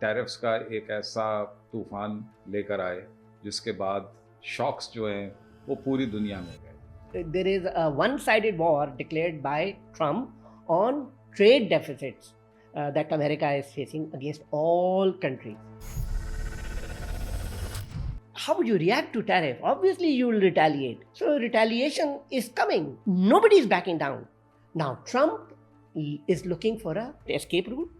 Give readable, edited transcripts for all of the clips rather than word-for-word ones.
Tariffs کا ایک ایسا طوفان لے کر آئے جس کے بعد شاکس جو ہیں وہ پوری دنیا میں گئے. There is a one-sided war declared by Trump on trade deficits that America is facing against all countries. How would you react to tariff? Obviously, you will retaliate. So retaliation is coming. Nobody is backing down. Now, Trump is looking for a escape route.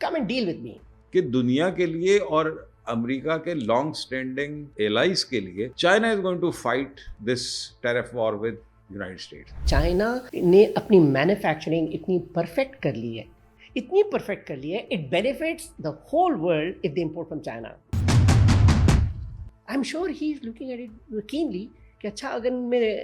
come and deal with me. کہ دنیا کے لیے اور امریکہ کے long standing allies کے لیے China is going to fight this tariff war with United States. China نے اپنی مینوفیکچرنگ اتنی پرفیکٹ کر لی ہے, it benefits the whole world of the import from China. I am sure he is looking at it keenly کہ اچھا اگر میرے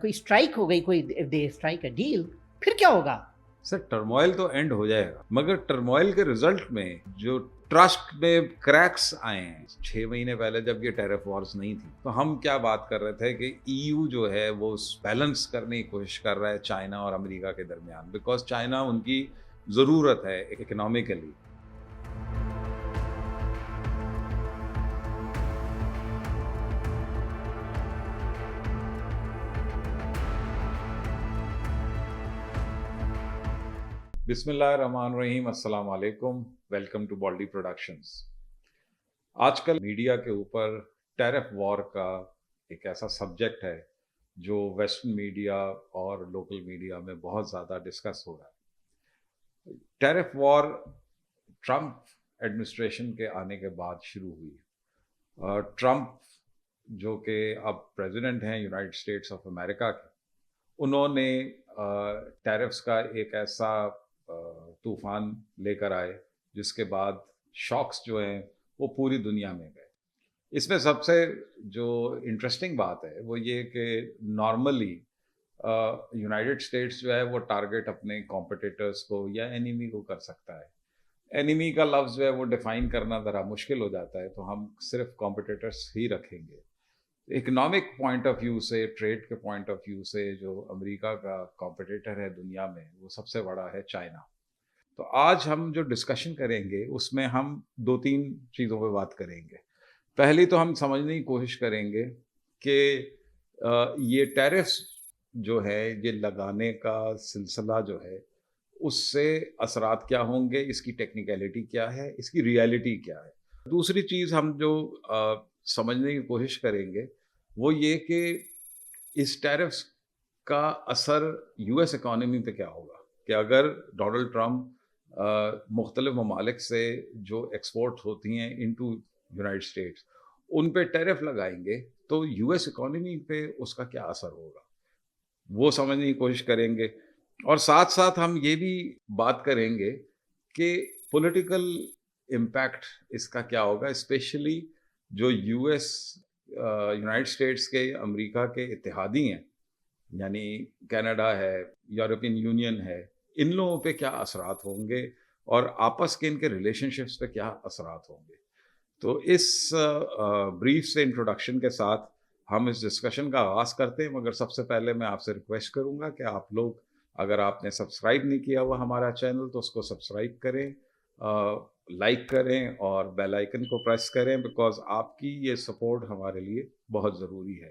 کوئی اسٹرائک ہو گئی, کوئی of the strike a deal, پھر کیا ہوگا؟ سر ٹرموائل تو اینڈ ہو جائے گا, مگر ٹرموائل کے ریزلٹ میں جو ٹرسٹ میں کریکس آئے ہیں 6 مہینے پہلے جب یہ ٹیرف وارز نہیں تھی تو ہم کیا بات کر رہے تھے کہ ای یو جو ہے وہ بیلنس کرنے کی کوشش کر رہا ہے چائنا اور امریکہ کے درمیان, بیکاز چائنا ان کی ضرورت ہے اکنامیکلی. بسم اللہ الرحمن الرحیم. السلام علیکم, ویلکم ٹو بالڈی پروڈکشنز. آج کل میڈیا کے اوپر ٹیرف وار کا ایک ایسا سبجیکٹ ہے جو ویسٹرن میڈیا اور لوکل میڈیا میں بہت زیادہ ڈسکس ہو رہا ہے. ٹیرف وار ٹرمپ ایڈمنسٹریشن کے آنے کے بعد شروع ہوئی. ٹرمپ جو کہ اب پریزیڈنٹ ہیں یونائٹڈ اسٹیٹس آف امریکہ کے, انہوں نے ٹیرفس کا ایک ایسا طوفان لے کر آئے جس کے بعد شاکس جو ہیں وہ پوری دنیا میں گئے. اس میں سب سے جو انٹرسٹنگ بات ہے وہ یہ کہ نارملی یونائٹڈ اسٹیٹس جو ہے وہ ٹارگٹ اپنے کمپٹیٹرز کو یا اینیمی کو کر سکتا ہے. اینیمی کا لفظ جو ہے وہ ڈیفائن کرنا ذرا مشکل ہو جاتا ہے, تو ہم صرف کمپٹیٹرز ہی رکھیں گے. اکنامک پوائنٹ آف ویو سے, ٹریڈ کے پوائنٹ آف ویو سے جو امریکہ کا کمپٹیٹر ہے دنیا میں وہ سب سے بڑا ہے چائنا. تو آج ہم جو ڈسکشن کریں گے اس میں ہم 2-3 چیزوں پہ بات کریں گے. پہلی تو ہم سمجھنے کی کوشش کریں گے کہ یہ ٹیرفس جو ہے یہ لگانے کا سلسلہ جو ہے اس سے اثرات کیا ہوں گے, اس کی ٹیکنیکلٹی کیا ہے, اس کی ریالٹی کیا ہے. دوسری چیز ہم جو سمجھنے کی کوشش کریں گے وہ یہ کہ اس ٹیرفس کا اثر یو ایس اکانومی پہ کیا ہوگا, کہ اگر ڈونلڈ ٹرمپ مختلف ممالک سے جو ایکسپورٹ ہوتی ہیں انٹو یونائٹڈ اسٹیٹس ان پہ ٹیرف لگائیں گے تو یو ایس اکانومی پہ اس کا کیا اثر ہوگا, وہ سمجھنے کی کوشش کریں گے. اور ساتھ ساتھ ہم یہ بھی بات کریں گے کہ پولیٹیکل امپیکٹ اس کا کیا ہوگا, اسپیشلی جو یو ایس یونائٹڈ اسٹیٹس کے امریکہ کے اتحادی ہیں, یعنی کینیڈا ہے, یورپین یونین ہے, ان لوگوں پہ کیا اثرات ہوں گے اور آپس کے ان کے ریلیشن شپس پہ کیا اثرات ہوں گے. تو اس بریف سے انٹروڈکشن کے ساتھ ہم اس ڈسکشن کا آغاز کرتے ہیں. مگر سب سے پہلے میں آپ سے ریکویسٹ کروں گا کہ آپ لوگ اگر آپ نے سبسکرائب نہیں کیا ہوا ہمارا چینل تو اس کو سبسکرائب کریں, لائک کریں اور بیل آئیکن کو پریس کریں, بیکاز آپ کی یہ سپورٹ ہمارے لیے بہت ضروری ہے.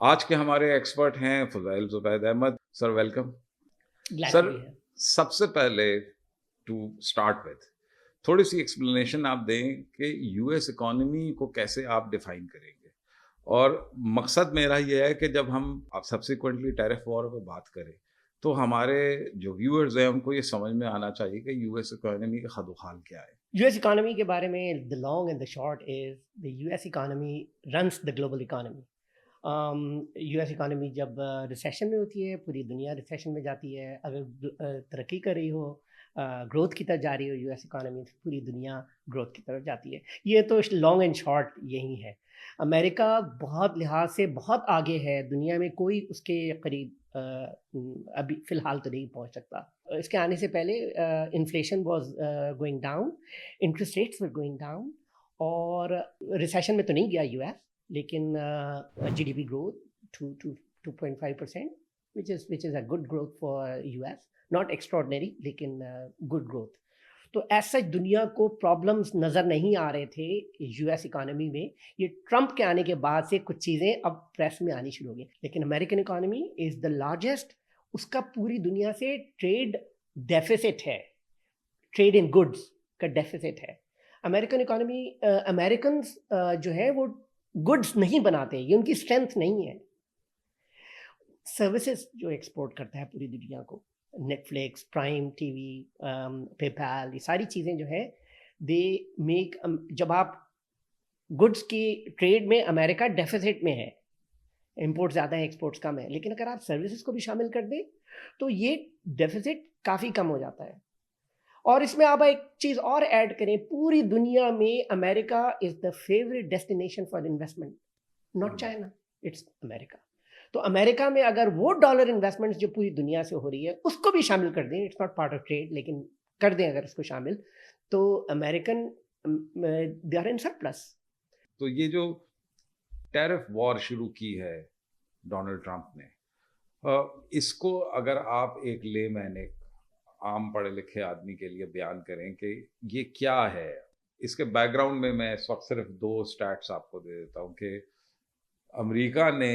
آج کے ہمارے ایکسپرٹ ہیں فضائل زبید احمد. Sir welcome. سر سب سے پہلے ٹو اسٹارٹ وتھ تھوڑی سی ایکسپلینیشن آپ دیں کہ یو ایس اکانومی کو کیسے آپ ڈیفائن کریں گے, اور مقصد میرا یہ ہے کہ جب ہم سبسیکوینٹلی ٹیرف وار پہ بات کریں تو ہمارے جو ویورز ہیں ان کو یہ سمجھ میں آنا چاہیے کہ یو ایس اکانومی کا خد و خال کیا ہے. یو ایس اکانومی کے بارے میں the long and the short is the U S economy runs the global economy. U S economy جب ریسیشن میں ہوتی ہے پوری دنیا ریسیشن میں جاتی ہے. اگر ترقی کر رہی ہو, گروتھ کی طرف جا رہی ہو یو ایس اکانومی, پوری دنیا گروتھ کی طرف جاتی ہے. یہ تو لانگ اینڈ شارٹ یہی ہے. امریکہ بہت لحاظ سے بہت آگے ہے دنیا میں, کوئی اس کے قریب ابھی فی الحال تو نہیں پہنچ سکتا. اس کے آنے سے پہلے inflation was going down, interest rates were going down, اور ریسیشن میں تو نہیں گیا یو ایس, لیکن G D P growth 2.5%, which is a good growth for US, not extraordinary لیکن good growth. تو ایسا دنیا کو پرابلمز نظر نہیں آ رہے تھے یو ایس اکانومی میں. یہ ٹرمپ کے آنے کے بعد سے کچھ چیزیں اب پریس میں آنی شروع ہو گئی. لیکن American economy is the largest, اس کا پوری دنیا سے ٹریڈ ڈیفیسٹ ہے, ٹریڈ ان گڈس کا ڈیفیسٹ ہے. امریکن اکانومی, امریکنز جو ہے وہ گڈس نہیں بناتے, یہ ان کی اسٹرینتھ نہیں ہے. سروسز جو ایکسپورٹ کرتا ہے پوری دنیا کو, Netflix, Prime T V, PayPal, یہ ساری چیزیں جو ہے دے میک. جب آپ گڈس کی ٹریڈ میں امریکہ ڈیفیسٹ میں ہے, امپورٹ زیادہ ہے ایکسپورٹس کم ہے, لیکن اگر آپ سروسز کو بھی شامل کر دیں تو یہ ڈیفیسٹ کافی کم ہو جاتا ہے. اور اس میں آپ ایک چیز اور ایڈ کریں, پوری دنیا میں America is the favourite destination for investment, not China, it's America. تو امریکہ میں اگر وہ ڈالر انویسٹمنٹ جو پوری دنیا سے ہو رہی ہے اس کو بھی شامل کر دیں, it's not part of trade لیکن کر دیں اگر اس کو شامل, تو American they are in surplus. تو یہ جو ٹیرف وار شروع کی ہے ڈونلڈ ٹرمپ نے, اس کو اگر آپ ایک لے مین, ایک عام پڑھے لکھے آدمی کے لیے بیان کریں کہ یہ کیا ہے, اس کے بیک گراؤنڈ میں اس وقت صرف 2 اسٹیٹس آپ کو دے دیتا ہوں کہ امریکہ نے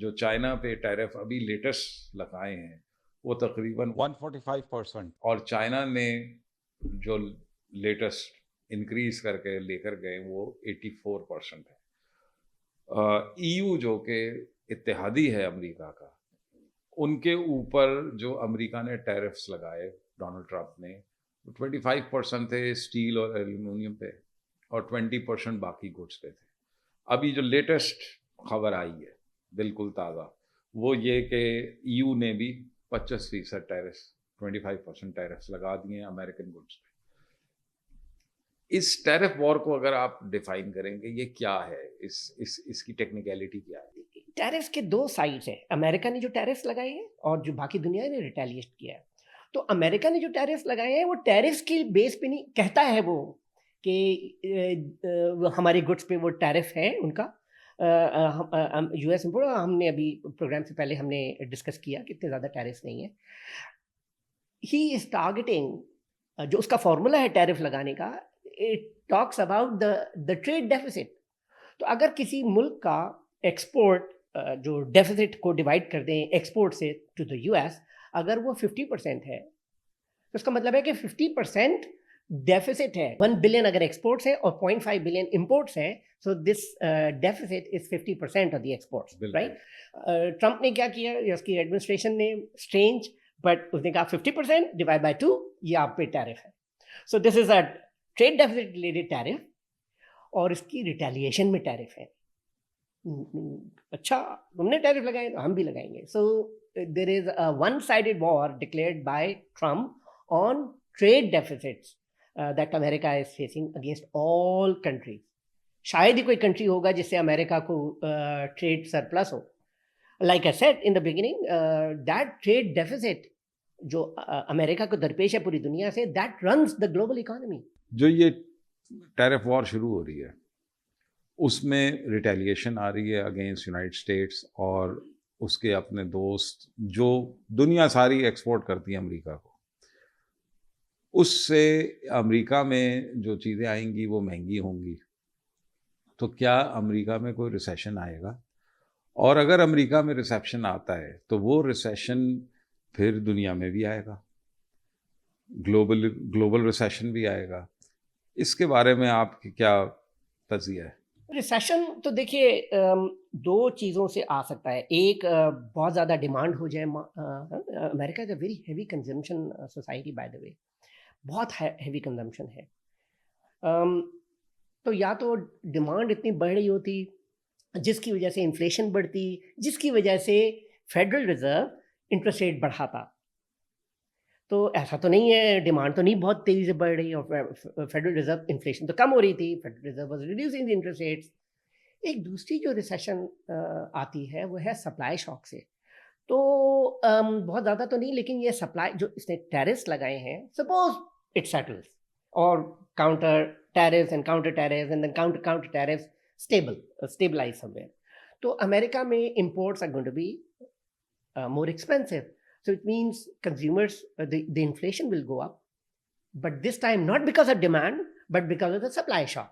جو چائنا پہ ٹیرف ابھی لیٹسٹ لگائے ہیں وہ تقریباً 145%, اور چائنا نے جو لیٹسٹ انکریز کر کے لے کر گئے وہ 84% ہے. ای یو جو کہ اتحادی ہے امریکہ کا, ان کے اوپر جو امریکہ نے ٹیرفس لگائے ڈونلڈ ٹرمپ نے, 25% تھے اسٹیل اور ایلومینیم پہ اور 20% باقی گڈس پہ تھے. ابھی جو لیٹسٹ خبر آئی ہے بالکل تازہ وہ یہ کہ ای یو نے بھی 25% ٹیرفس, 25% ٹیرفس لگا دیے ہیں امریکن گڈس پہ. اس ٹیرف وار کو اگر آپ ڈیفائن کریں گے یہ کیا ہے, اس کی ٹیکنیکلٹی کیا ہے؟ ٹیرفس کے 2 سائڈس ہیں, امریکہ نے جو ٹیرفس لگائے ہیں اور جو باقی دنیا نے ریٹیلیٹ کیا ہے. تو امریکہ نے جو ٹیرفس لگائے ہیں وہ ٹیرفس کی بیس پہ نہیں کہتا ہے وہ کہ ہمارے گڈس پہ وہ ٹیرف ہے ان کا. یو ایس امپورٹ, ہم نے ابھی پروگرام سے پہلے ہم نے ڈسکس کیا کہ اتنے زیادہ ٹیرفس نہیں ہیں. ہی از ٹارگیٹنگ, جو اس کا فارمولا ہے ٹیرف لگانے کا, it talks about the trade deficit. تو اگر کسی ملک کا ایکسپورٹ جو ڈیفیسٹ کو ڈیوائڈ کر دیں ایکسپورٹ سے ٹو دا یو ایس, اگر وہ 50% ہے تو اس کا مطلب ہے کہ 50% ڈیفیسٹ ہے. 1 بلین اگر ایکسپورٹس ہے اور 0.5 بلین امپورٹس ہیں, so this deficit is 50% of the exports, right. Trump نے کیا کیا, اس کی ایڈمنسٹریشن نے اسٹرینج, بٹ اس نے کہا 50% ڈیوائڈ بائی 2 یہ آپ پہ ٹیرف ہے. سو دس از اے ٹریڈ ڈیفیسٹ ریلیٹڈ ٹیرف, اور اس کی ریٹیلیشن میں ٹیرف ہے. اچھا تم نے ٹیرف لگائے تو ہم بھی لگائیں گے. So there is a one sided war declared by Trump on trade deficits that America is facing against all countries. شاید ہی کوئی کنٹری ہوگا جس سے امریکہ کو ٹریڈ سرپلس ہو. Like I said in the beginning, that trade deficit جو امریکہ کو درپیش ہے پوری دنیا سے, that runs the global economy. جو یہ ٹیرف وار شروع ہو رہی ہے اس میں ریٹیلیشن آ رہی ہے اگینسٹ یونائٹڈ اسٹیٹس اور اس کے اپنے دوست جو دنیا ساری ایکسپورٹ کرتی ہے امریکہ کو. اس سے امریکہ میں جو چیزیں آئیں گی وہ مہنگی ہوں گی. تو کیا امریکہ میں کوئی ریسیشن آئے گا؟ اور اگر امریکہ میں ریسیشن آتا ہے تو وہ ریسیشن پھر دنیا میں بھی آئے گا, گلوبل ریسیشن بھی آئے گا. اس کے بارے میں آپ کی کیا تجزیہ ہے؟ ریسیشن تو دیکھیے 2 چیزوں سے آ سکتا ہے. ایک بہت زیادہ ڈیمانڈ ہو جائے. America is a very heavy consumption society by the way, بہت ہیوی کنزمپشن ہے. تو یا تو ڈیمانڈ اتنی بڑھ رہی ہوتی جس کی وجہ سے انفلیشن بڑھتی, جس کی وجہ سے فیڈرل ریزرو انٹرسٹ ریٹ بڑھاتا. تو ایسا تو نہیں ہے, ڈیمانڈ تو نہیں بہت تیزی سے بڑھ رہی, اور فیڈرل ریزرو انفلیشن تو کم ہو رہی تھی, federal reserve was reducing the interest rates. ایک دوسری جو ریسیشن آتی ہے وہ ہے سپلائی شاک سے. تو بہت زیادہ تو نہیں, لیکن یہ سپلائی جو اس نے ٹیرفس لگائے ہیں, سپوز اٹ سیٹلز اور counter tariffs and counter tariffs and then counter tariffs stabilise somewhere, تو امریکہ میں imports are going to be more expensive. So it means consumers, the inflation will go up. but this time not because of demand but because of the supply shock.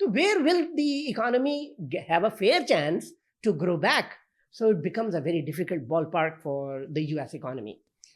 So where will the economy have a fair chance to grow back? So it becomes a very difficult ballpark for the US economy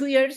2 years,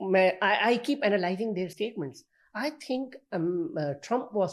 I keep analyzing their statements. I think Trump was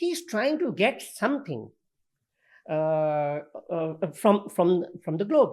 he is trying to get something from the globe.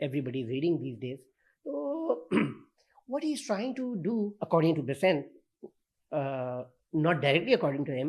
everybody is reading these days. So what he is trying to do according to Bessent, not directly according to him,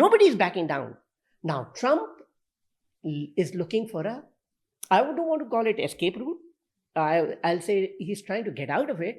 Nobody is backing down. Now, Trump is looking for a, I don't want to call it escape route. I'll say he's trying to get out of it.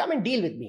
come and deal with me.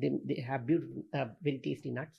They have beautiful, very tasty nuts.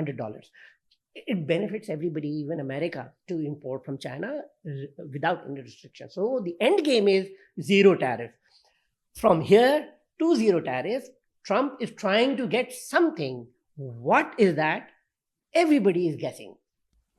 $100. It benefits everybody, even America, to import from China without any restriction. So the end game is zero tariff. From here to zero tariff, Trump is trying to get something. What is that? Everybody is guessing.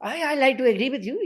I like to agree with you.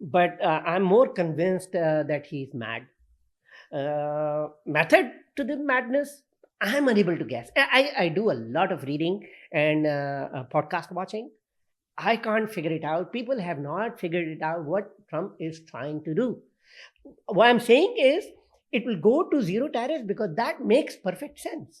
but I'm more convinced that he is mad. Method to the madness, I'm unable to guess. I do a lot of reading and podcast watching. I can't figure it out. People have not figured it out what Trump is trying to do. What I'm saying is it will go to zero tariff because that makes perfect sense.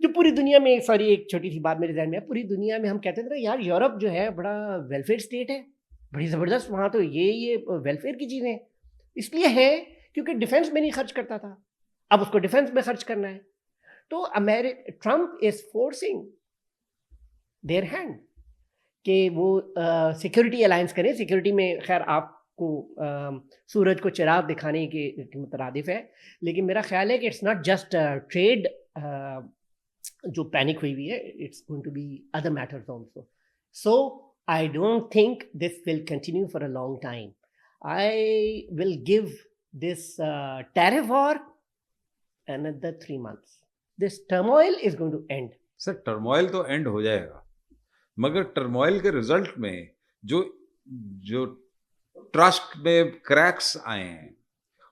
جو پوری دنیا میں, sorry ایک چھوٹی سی بات میرے ذہن میں ہے, پوری دنیا میں ہم کہتے تھے نا یار یورپ جو ہے بڑا ویلفیئر اسٹیٹ ہے, بڑی زبردست, وہاں تو یہ ویلفیئر کی چیزیں اس لیے ہے کیونکہ ڈیفینس میں نہیں خرچ کرتا تھا, اب اس کو ڈیفینس میں خرچ کرنا ہے. تو Trump is forcing their hand کہ وہ سیکورٹی الائنس کریں. سیکورٹی میں خیر آپ کو سورج کو چراغ دکھانے کے مترادف ہے, لیکن میرا خیال ہے کہ اٹس ناٹ جسٹ ٹریڈ جو پینک ہوئی ہے, it's going to be other matters also. So I don't think this will continue for a long time. I will give this tariff war another 3 months. This turmoil is going to end. Sir turmoil تو end ہو جائے گا, مگر turmoil کے result میں جو trust میں cracks آئے ہیں,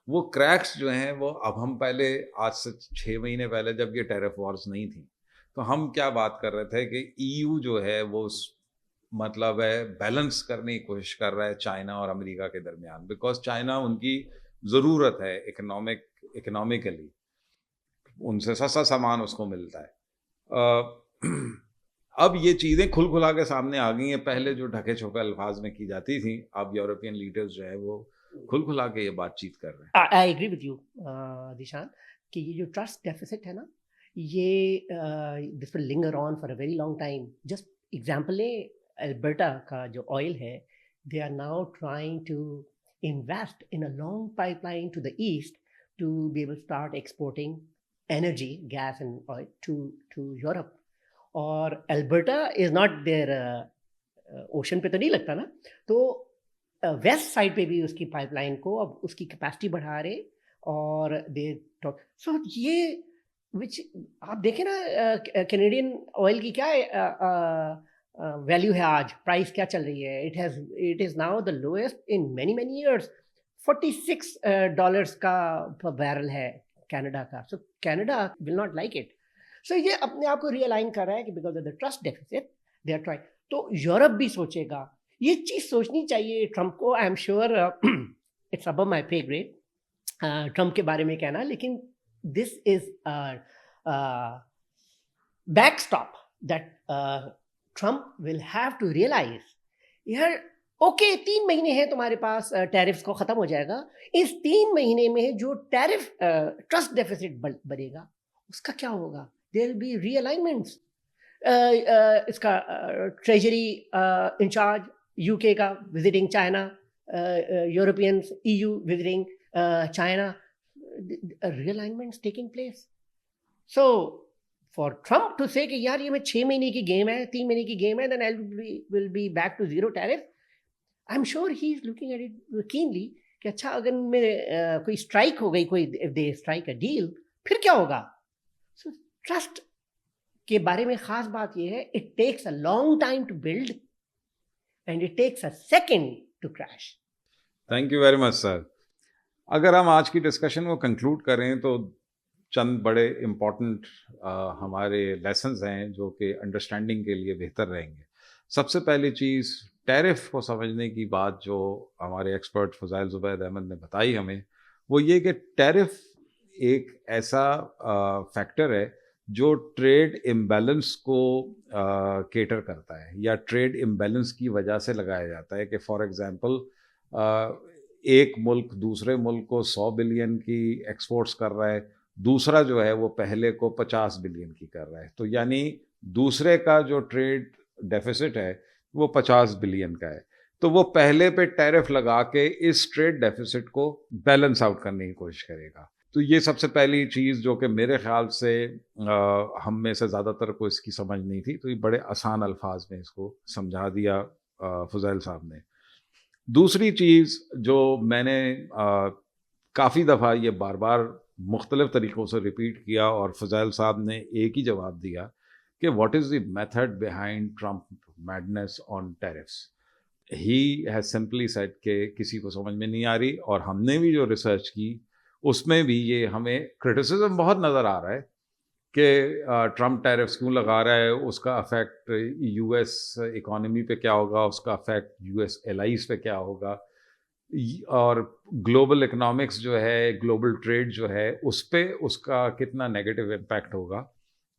وہ کریکس جو ہیں وہ اب ہم پہلے آج سے 6 مہینے پہلے جب یہ ٹیرف وارز نہیں تھیں تو ہم کیا بات کر رہے تھے کہ EU جو ہے وہ مطلب ہے بیلنس کرنے کی کوشش کر رہا ہے چائنا اور امریکہ کے درمیان, بیکاز چائنا ان کی ضرورت ہے اکنامکلی, ان سے سستا سامان اس کو ملتا ہے. اب یہ چیزیں کھل کھلا کے سامنے آ گئی ہیں. پہلے جو ڈھکے چھپے الفاظ میں کی جاتی تھیں, اب یورپین لیڈرز جو ہے وہ کھل کھلا کے یہ بات چیت کر رہے ہیں. آئی ایگری وتھ یو دیشان کہ یہ جو ٹرسٹ ڈیفیسٹ ہے نا, یہ this will linger on for a very long time. Just example لیں, البرٹا کا جو آئل ہے, they are now trying to invest in a long pipeline to the east to be able start exporting energy, gas and oil to Europe. اور Alberta is not there, ocean پہ تو نہیں لگتا نا, تو west side پہ بھی اس کی پائپ لائن کو اب اس کی کیپیسٹی بڑھا رہے. اور دے سو یہ وچ آپ دیکھیں نا کینیڈین آئل کی کیا ویلیو ہے آج, پرائز کیا چل رہی ہے. It is now the lowest in many years, $46 کا بیرل ہے کینیڈا کا. So Canada will not like it. So یہ اپنے آپ کو ری الائن کر رہا ہے کہ because of the trust deficit they are try. تو یورپ بھی سوچے گا, یہ چیز سوچنی چاہیے ٹرمپ کو. I am sure it's above my pay grade Trump کے بارے میں کہنا, لیکن this is back stop that Trump will have to realise یار اوکے 3 مہینے ہیں تمہارے پاس, ٹیرفس کو ختم ہو جائے گا. اس 3 مہینے میں جو ٹیرف ٹرسٹ ڈیفیسٹ بڑھے گا اس کا کیا ہوگا؟ دیر ول بی ری الائنمنٹس. اس کا ٹریجری انچارج UK کا visiting China, Europeans EU visiting China, realignments taking place. So for Trump to say کہ یار یہ میں 6 مہینے کی گیم ہے, 3 مہینے کی گیم ہے, then I will be back to zero tariff. I am sure he is looking at it keenly کہ اچھا اگر میرے کوئی اسٹرائک ہو گئی, کوئی دے اسٹرائک اے ڈیل, پھر کیا ہوگا؟ سو ٹرسٹ کے بارے میں خاص بات یہ ہے, it takes a long time to build and it takes a second to crash. Thank you very much sir. اگر ہم آج کی ڈسکشن کو کنکلوڈ کریں تو چند بڑے امپورٹنٹ ہمارے لیسنز ہیں جو کہ انڈرسٹینڈنگ کے لیے بہتر رہیں گے. سب سے پہلی چیز, ٹیرف کو سمجھنے کی بات جو ہمارے ایکسپرٹ فضائل زبید احمد نے بتائی ہمیں, وہ یہ کہ ٹیرف ایک ایسا فیکٹر ہے جو ٹریڈ امبیلنس کو کیٹر کرتا ہے, یا ٹریڈ امبیلنس کی وجہ سے لگایا جاتا ہے. کہ فار ایگزامپل ایک ملک دوسرے ملک کو 100 بلین کی ایکسپورٹس کر رہا ہے, دوسرا جو ہے وہ پہلے کو 50 بلین کی کر رہا ہے, تو یعنی دوسرے کا جو ٹریڈ ڈیفیسٹ ہے وہ 50 بلین کا ہے, تو وہ پہلے پہ ٹیرف لگا کے اس ٹریڈ ڈیفیسٹ کو بیلنس آؤٹ کرنے کی کوشش کرے گا. تو یہ سب سے پہلی چیز جو کہ میرے خیال سے ہم میں سے زیادہ تر کو اس کی سمجھ نہیں تھی, تو یہ بڑے آسان الفاظ میں اس کو سمجھا دیا فضائل صاحب نے. دوسری چیز جو میں نے کافی دفعہ یہ بار بار مختلف طریقوں سے ریپیٹ کیا اور فضائل صاحب نے ایک ہی جواب دیا کہ what is the method behind Trump madness on tariffs. He has simply said کہ کسی کو سمجھ میں نہیں آ رہی, اور ہم نے بھی جو ریسرچ کی اس میں بھی یہ ہمیں کرٹیسزم بہت نظر آ رہا ہے کہ ٹرمپ ٹیرفس کیوں لگا رہا ہے, اس کا افیکٹ US اکانومی پہ کیا ہوگا, اس کا افیکٹ US ایلائز پہ کیا ہوگا, اور گلوبل اکنامکس جو ہے, گلوبل ٹریڈ جو ہے, اس پہ اس کا کتنا نیگیٹو امپیکٹ ہوگا.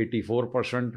84%